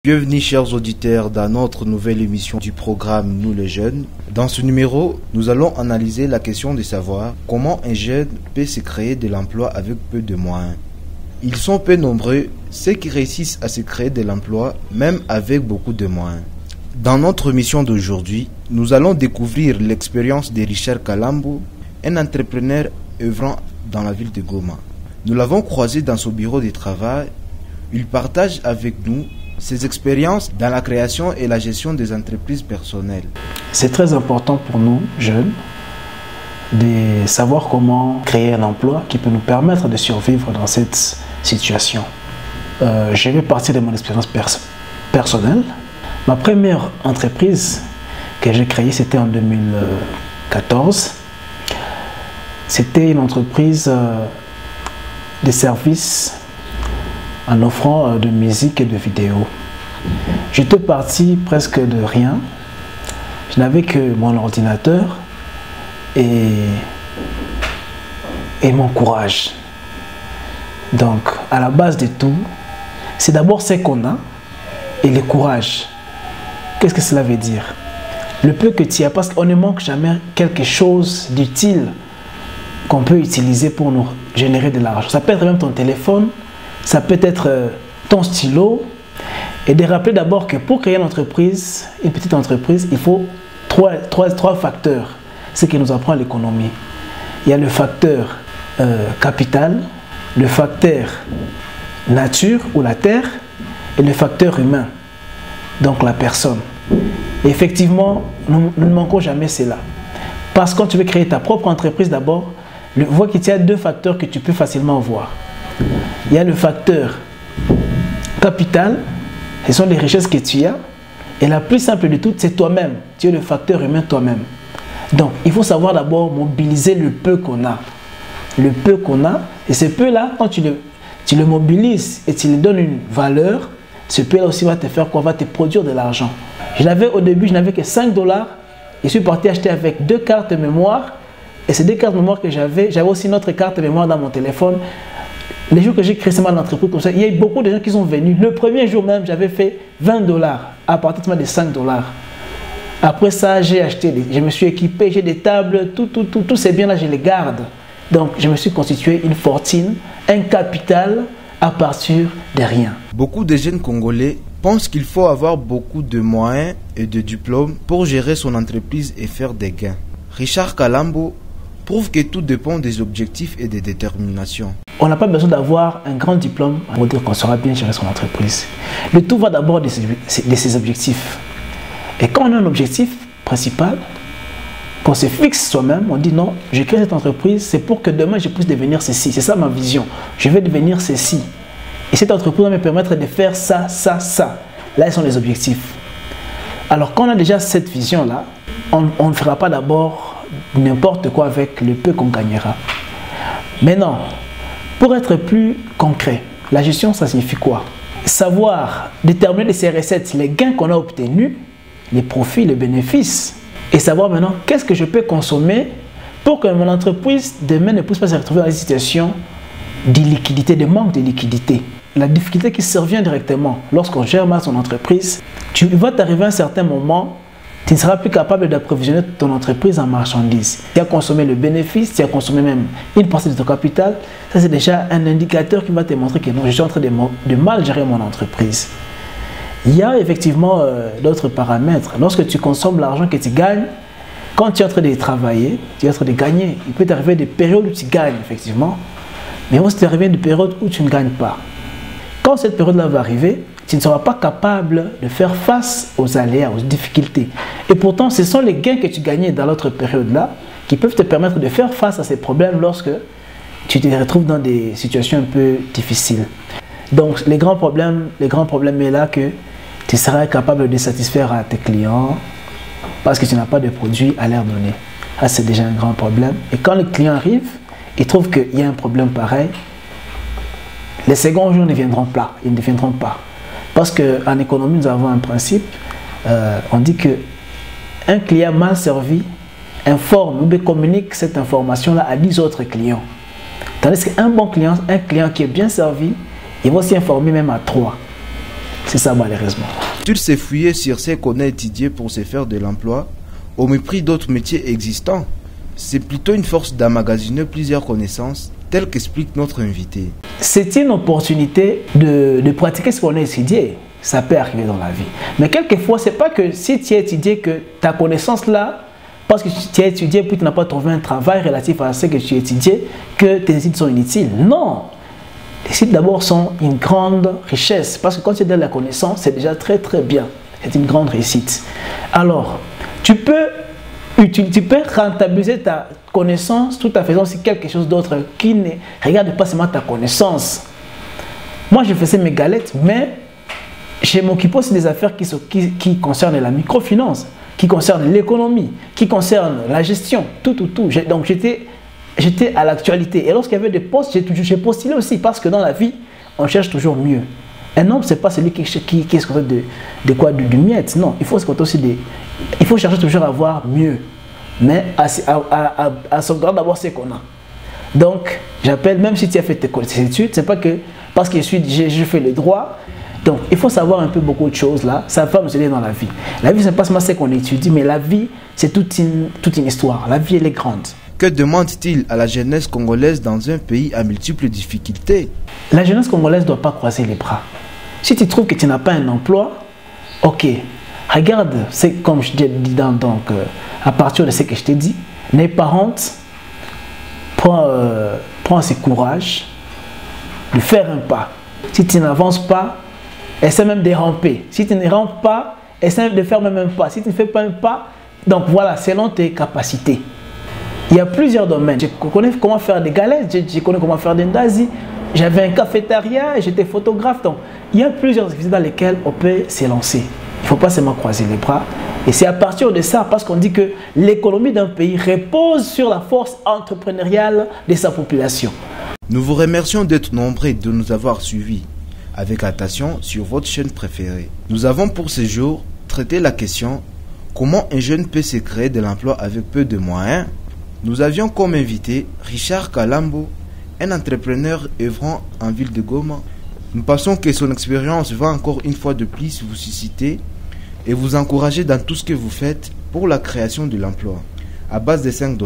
Bienvenue chers auditeurs dans notre nouvelle émission du programme Nous les jeunes. Dans ce numéro, nous allons analyser la question de savoir comment un jeune peut se créer de l'emploi avec peu de moyens. Ils sont peu nombreux, ceux qui réussissent à se créer de l'emploi même avec beaucoup de moyens. Dans notre émission d'aujourd'hui, nous allons découvrir l'expérience de Richard Kalambo, un entrepreneur œuvrant dans la ville de Goma. Nous l'avons croisé dans son bureau de travail. Il partage avec nous ses expériences dans la création et la gestion des entreprises personnelles. C'est très important pour nous, jeunes, de savoir comment créer un emploi qui peut nous permettre de survivre dans cette situation. Je vais partir de mon expérience personnelle. Ma première entreprise que j'ai créée, c'était en 2014. C'était une entreprise de services en offrant de musique et de vidéos. J'étais parti presque de rien. Je n'avais que mon ordinateur et mon courage. Donc, à la base de tout, c'est d'abord ce qu'on a et le courage. Qu'est-ce que cela veut dire? Le peu que tu as, parce qu'on ne manque jamais quelque chose d'utile qu'on peut utiliser pour nous générer de l'argent. Ça peut être même ton téléphone, ça peut être ton stylo. Et de rappeler d'abord que pour créer une entreprise, une petite entreprise, il faut trois facteurs. Ce qui nous apprend l'économie. Il y a le facteur capital, le facteur nature ou la terre et le facteur humain, donc la personne. Et effectivement, nous ne manquons jamais cela. Parce que quand tu veux créer ta propre entreprise d'abord, vois qu'il y a deux facteurs que tu peux facilement voir. Il y a le facteur capital, ce sont les richesses que tu as. Et la plus simple de toutes, c'est toi-même. Tu es le facteur humain toi-même. Donc, il faut savoir d'abord mobiliser le peu qu'on a. Le peu qu'on a. Et ce peu-là, quand tu le mobilises et tu lui donnes une valeur, ce peu-là aussi va te faire quoi? Va te produire de l'argent. Au début, je n'avais que 5 $. Je suis parti acheter avec 2 cartes mémoire. Et ces 2 cartes mémoire que j'avais aussi une autre carte mémoire dans mon téléphone. Les jours que j'ai créé cette entreprise comme ça, il y a eu beaucoup de gens qui sont venus. Le premier jour même, j'avais fait 20 $ à partir de 5 $. Après ça, j'ai acheté, je me suis équipé, j'ai des tables, tous ces biens-là, je les garde. Donc, je me suis constitué une fortune, un capital à partir de rien. Beaucoup de jeunes Congolais pensent qu'il faut avoir beaucoup de moyens et de diplômes pour gérer son entreprise et faire des gains. Richard Kalambo prouve que tout dépend des objectifs et des déterminations. On n'a pas besoin d'avoir un grand diplôme pour dire qu'on saura bien gérer son entreprise. Le tout va d'abord de ses objectifs. Et quand on a un objectif principal, qu'on se fixe soi-même, on dit non, je crée cette entreprise, c'est pour que demain je puisse devenir ceci. C'est ça ma vision. Je vais devenir ceci. Et cette entreprise va me permettre de faire ça, ça, ça. Là, ils sont les objectifs. Alors, quand on a déjà cette vision-là, on ne fera pas d'abord n'importe quoi avec le peu qu'on gagnera. Maintenant, pour être plus concret, la gestion, ça signifie quoi? Savoir déterminer ses recettes, les gains qu'on a obtenus, les profits, les bénéfices. Et savoir maintenant qu'est-ce que je peux consommer pour que mon entreprise demain ne puisse pas se retrouver dans une situation d'illiquidité, de manque de liquidité. La difficulté qui survient directement lorsqu'on gère mal son entreprise, tu vas t'arriver à un certain moment, tu ne seras plus capable d'approvisionner ton entreprise en marchandises. Tu as consommé le bénéfice, tu as consommé même une partie de ton capital. Ça, c'est déjà un indicateur qui va te montrer que non, je suis en train de mal gérer mon entreprise. Il y a effectivement d'autres paramètres. Lorsque tu consommes l'argent que tu gagnes, quand tu es en train de travailler, tu es en train de gagner. Il peut t'arriver des périodes où tu gagnes, effectivement. Mais il va aussi t'arriver des périodes où tu ne gagnes pas. Quand cette période-là va arriver, tu ne seras pas capable de faire face aux aléas, aux difficultés. Et pourtant, ce sont les gains que tu gagnais dans l'autre période-là qui peuvent te permettre de faire face à ces problèmes lorsque tu te retrouves dans des situations un peu difficiles. Donc, les grands problèmes est là que tu seras incapable de satisfaire à tes clients parce que tu n'as pas de produit à leur donner. Ça, c'est déjà un grand problème. Et quand les clients arrivent, ils trouvent qu'il y a un problème pareil, les seconds jours ne viendront pas. Ils ne viendront pas. Parce qu'en économie, nous avons un principe. On dit qu'un client mal servi informe ou communique cette information-là à 10 autres clients. Tandis qu'un bon client, un client qui est bien servi, il va aussi informer même à 3. C'est ça malheureusement. Il s'est fouillé sur ce qu'on a étudié pour se faire de l'emploi au mépris d'autres métiers existants. C'est plutôt une force d'emmagasiner plusieurs connaissances, telles qu'explique notre invité. C'est une opportunité de pratiquer ce qu'on a étudié. Ça peut arriver dans la vie. Mais quelquefois, c'est pas que si tu as étudié que ta connaissance là, parce que tu as étudié puis tu n'as pas trouvé un travail relatif à ce que tu as étudié, que tes études sont inutiles. Non. Les études d'abord sont une grande richesse. Parce que quand tu as de la connaissance, c'est déjà très très bien. C'est une grande réussite. Alors, tu peux rentabiliser ta connaissance tout en faisant aussi quelque chose d'autre qui ne regarde pas seulement ta connaissance. Moi, je faisais mes galettes, mais je m'occupe aussi des affaires qui concernent la microfinance, qui concernent l'économie, qui concernent la gestion, tout. Donc, j'étais à l'actualité. Et lorsqu'il y avait des postes, j'ai postulé aussi parce que dans la vie, on cherche toujours mieux. Un homme, ce n'est pas celui qui est ce qu'on fait du miette. Non, il faut chercher toujours à avoir mieux. Mais à sauvegarder d'abord ce qu'on a. Donc, j'appelle, même si tu as fait tes études, c'est pas que parce que je fais le droit. Donc, il faut savoir un peu beaucoup de choses là. Ça va nous aider dans la vie. La vie, ce n'est pas seulement ce qu'on étudie, mais la vie, c'est toute une histoire. La vie, elle est grande. Que demande-t-il à la jeunesse congolaise dans un pays à multiples difficultés? La jeunesse congolaise ne doit pas croiser les bras. Si tu trouves que tu n'as pas un emploi, ok, regarde, c'est comme je t'ai dit à partir de ce que je t'ai dit, n'aie pas honte, prends ce courage de faire un pas. Si tu n'avances pas, essaie même de ramper. Si tu ne rampes pas, essaie de faire même un pas. Si tu ne fais pas un pas, donc voilà, selon tes capacités. Il y a plusieurs domaines. Je connais comment faire des galettes, je connais comment faire des ndasi. J'avais un cafétéria, j'étais photographe. Donc, il y a plusieurs activités dans lesquelles on peut se lancer. Il ne faut pas seulement croiser les bras. Et c'est à partir de ça, parce qu'on dit que l'économie d'un pays repose sur la force entrepreneuriale de sa population. Nous vous remercions d'être nombreux de nous avoir suivis avec attention sur votre chaîne préférée. Nous avons pour ce jour traité la question « Comment un jeune peut se créer de l'emploi avec peu de moyens ?» Nous avions comme invité Richard Kalambo, un entrepreneur œuvrant en ville de Goma. Nous pensons que son expérience va encore une fois de plus vous susciter et vous encourager dans tout ce que vous faites pour la création de l'emploi. À base de $5,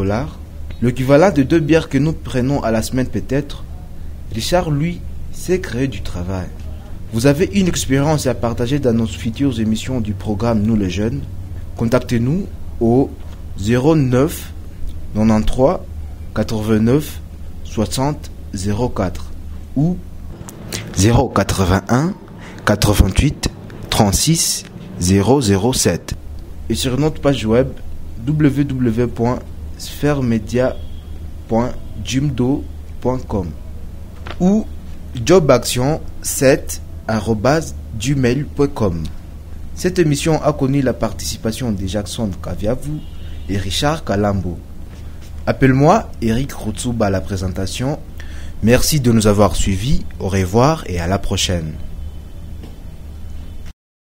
l'équivalent de 2 bières que nous prenons à la semaine peut-être, Richard, lui, sait créer du travail. Vous avez une expérience à partager dans nos futures émissions du programme Nous les Jeunes. Contactez-nous au 09 93 89 60 04 ou 081 88 36 007 et sur notre page web www.sfermedia.jumdo.com ou jobaction7@gmail.com. Cette émission a connu la participation de Jackson Kaviavu et Richard Kalambo. Appelle-moi Eric Routsuba à la présentation. Merci de nous avoir suivis. Au revoir et à la prochaine.